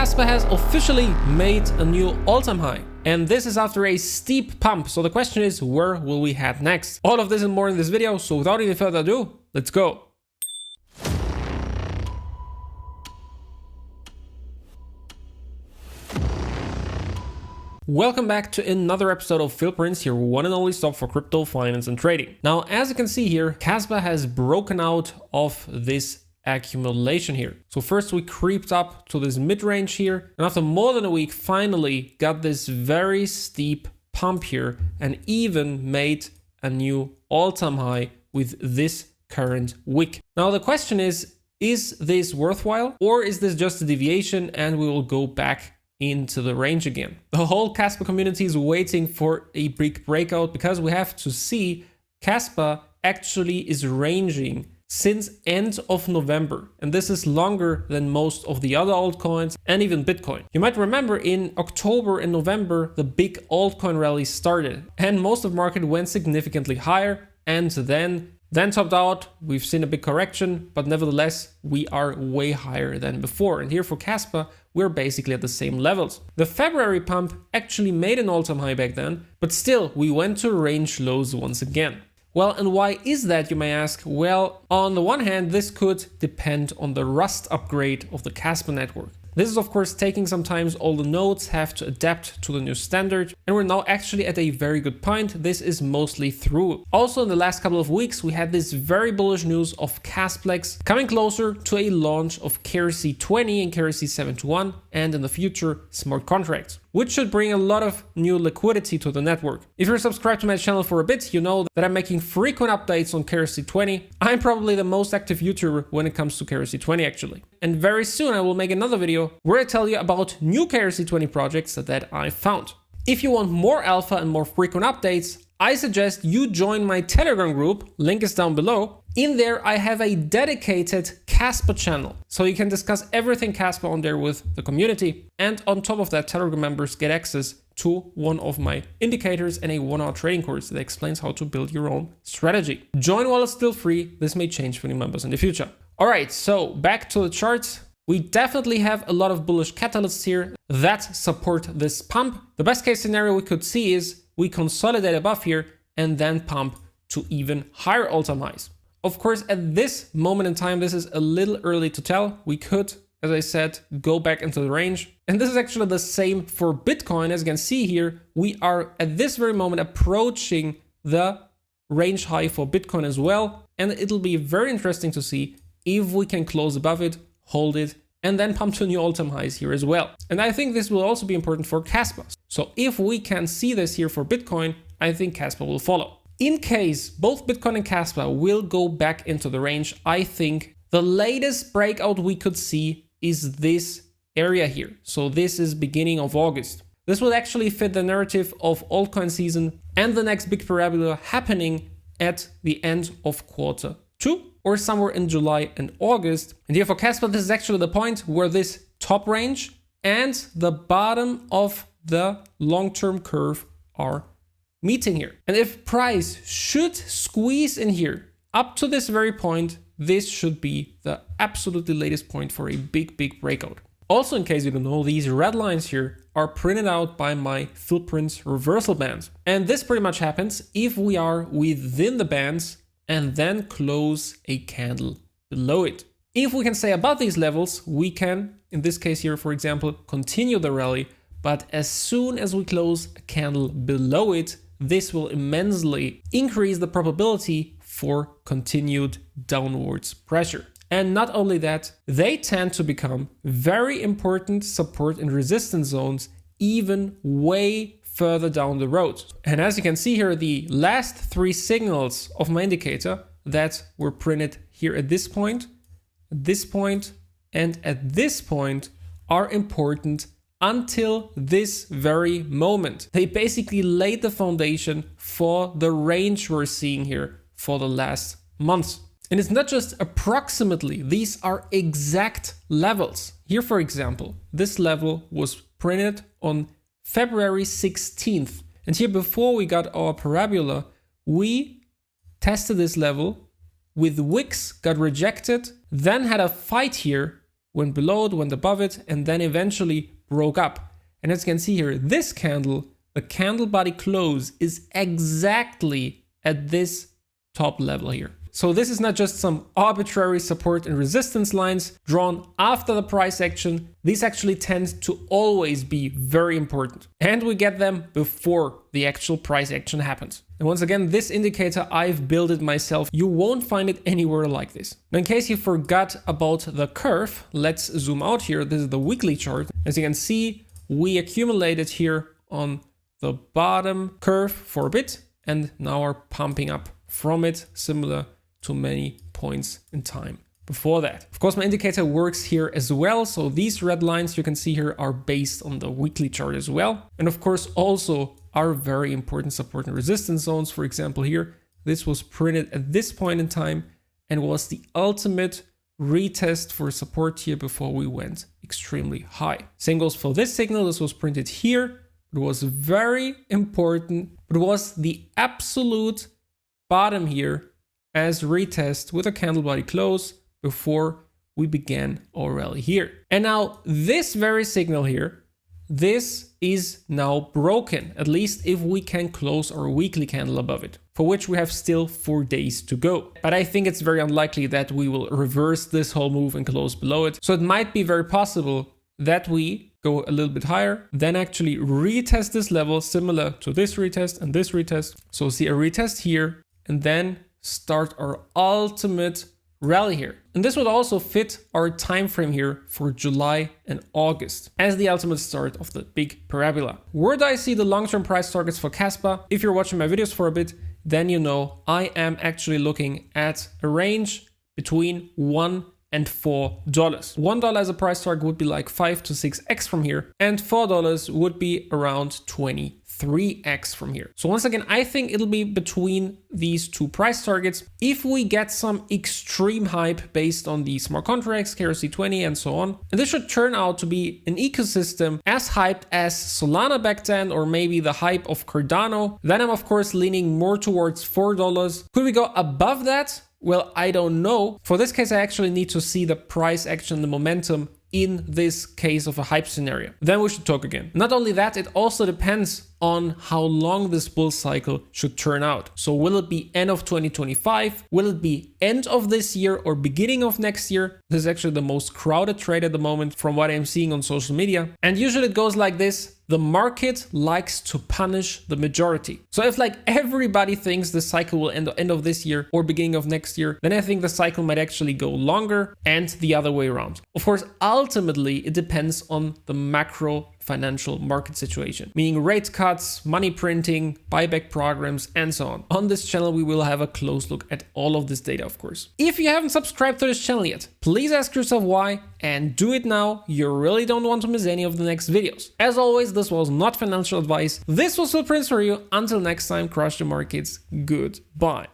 Kaspa has officially made a new all-time high. And this is after a steep pump. So the question is, where will we head next? All of this and more in this video. So without any further ado, let's go. Welcome back to another episode of Phil Prince, your one and only stop for crypto, finance and trading. Now, as you can see here, Kaspa has broken out of this accumulation here. So first we creeped up to this mid-range here, and after more than a week, finally got this very steep pump here and even made a new all-time high with this current wick. Now the question is this worthwhile, or is this just a deviation and we will go back into the range again? The whole Kaspa community is waiting for a big breakout because we have to see Kaspa actually is ranging since end of November, and this is longer than most of the other altcoins and even Bitcoin. You might remember in October and November the big altcoin rally started and most of the market went significantly higher and then topped out. We've seen a big correction, but nevertheless we are way higher than before, and here for Kaspa we're basically at the same levels. The February pump actually made an all-time high back then, but still we went to range lows once again. Well, and why is that, you may ask? Well, on the one hand, this could depend on the Rust upgrade of the Kaspa network. This is of course taking some time. All the nodes have to adapt to the new standard, and we're now actually at a very good point. This is mostly through. Also in the last couple of weeks, we had this very bullish news of Kaspa'S coming closer to a launch of KRC20 and KRC721, and in the future, smart contracts, which should bring a lot of new liquidity to the network. If you're subscribed to my channel for a bit, you know that I'm making frequent updates on KRC20. I'm probably the most active YouTuber when it comes to KRC20 actually. And very soon I will make another video where I tell you about new KRC20 projects that I found. If you want more alpha and more frequent updates, I suggest you join my Telegram group, link is down below. In there I have a dedicated Kaspa channel, so you can discuss everything Kaspa on there with the community. And on top of that, Telegram members get access to one of my indicators and a 1-hour trading course that explains how to build your own strategy. Join while it's still free. This may change for new members in the future. All right, so back to the charts. We definitely have a lot of bullish catalysts here that support this pump. The best case scenario we could see is we consolidate above here and then pump to even higher all-time highs. Of course, at this moment in time, this is a little early to tell. We could, as I said, go back into the range. And this is actually the same for Bitcoin. As you can see here, we are at this very moment approaching the range high for Bitcoin as well. And it'll be very interesting to see if we can close above it, hold it, and then pump to new all-time highs here as well. And I think this will also be important for Kaspa. So if we can see this here for Bitcoin, I think Kaspa will follow. In case both Bitcoin and Kaspa will go back into the range, I think the latest breakout we could see is this area here. So this is beginning of August. This will actually fit the narrative of altcoin season and the next big parabola happening at the end of Q2 or somewhere in July and August. And here for Kaspa, this is actually the point where this top range and the bottom of the long-term curve are meeting here. And if price should squeeze in here up to this very point, this should be the absolutely latest point for a big breakout. Also, in case you don't know, these red lines here are printed out by my Phil Prince reversal bands. And this pretty much happens if we are within the bands and then close a candle below it. If we can stay above these levels, we can, in this case here, for example, continue the rally. But as soon as we close a candle below it, this will immensely increase the probability for continued downwards pressure. And not only that, they tend to become very important support and resistance zones even way further down the road. And as you can see here, the last three signals of my indicator that were printed here at this point, and at this point are important until this very moment. They basically laid the foundation for the range we're seeing here for the last months. And it's not just approximately, these are exact levels. Here, for example, this level was printed on February 16th. And here, before we got our parabola, we tested this level with wicks, got rejected, then had a fight here went below it, went above it, and then eventually broke up. And as you can see here, this candle, the candle body close is exactly at this top level here. So this is not just some arbitrary support and resistance lines drawn after the price action. These actually tend to always be very important. And we get them before the actual price action happens. And once again, this indicator, I've built it myself. You won't find it anywhere like this. Now, in case you forgot about the curve, let's zoom out here. This is the weekly chart. As you can see, we accumulated here on the bottom curve for a bit, and now are pumping up from it, similar to many points in time before that. Of course, my indicator works here as well. So these red lines you can see here are based on the weekly chart as well. And of course, also are very important support and resistance zones. For example, here, this was printed at this point in time and was the ultimate retest for support here before we went extremely high. Same goes for this signal. This was printed here. It was very important. It was the absolute bottom here as retest with a candle body close before we began our rally here. And now this very signal here, this is now broken, at least if we can close our weekly candle above it, for which we have still 4 days to go. But I think it's very unlikely that we will reverse this whole move and close below it. So it might be very possible that we go a little bit higher, then actually retest this level similar to this retest and this retest. So see a retest here and then start our ultimate rally here. And this would also fit our time frame here for July and August as the ultimate start of the big parabola. Where do I see the long-term price targets for Kaspa? If you're watching my videos for a bit, then you know I am actually looking at a range between $1 and $4. $1 as a price target would be like 5 to 6x from here, and $4 would be around 23x from here. So once again, I think it'll be between these two price targets. If we get some extreme hype based on the smart contracts, KRC20 and so on, and this should turn out to be an ecosystem as hyped as Solana back then, or maybe the hype of Cardano, then I'm of course leaning more towards $4. Could we go above that? Well, I don't know. For this case, I actually need to see the price action, the momentum in this case of a hype scenario. Then we should talk again. Not only that, it also depends on how long this bull cycle should turn out. So will it be end of 2025? Will it be end of this year or beginning of next year? This is actually the most crowded trade at the moment from what I'm seeing on social media. And usually it goes like this. The market likes to punish the majority. So if like everybody thinks the cycle will end of this year or beginning of next year, then I think the cycle might actually go longer and the other way around. Of course, ultimately it depends on the macro financial market situation, meaning rate cuts, money printing, buyback programs, and so on. On this channel, we will have a close look at all of this data, of course. If you haven't subscribed to this channel yet, please ask yourself why and do it now. You really don't want to miss any of the next videos. As always, this was not financial advice. This was Proprietary for you. Until next time, crush the markets. Goodbye.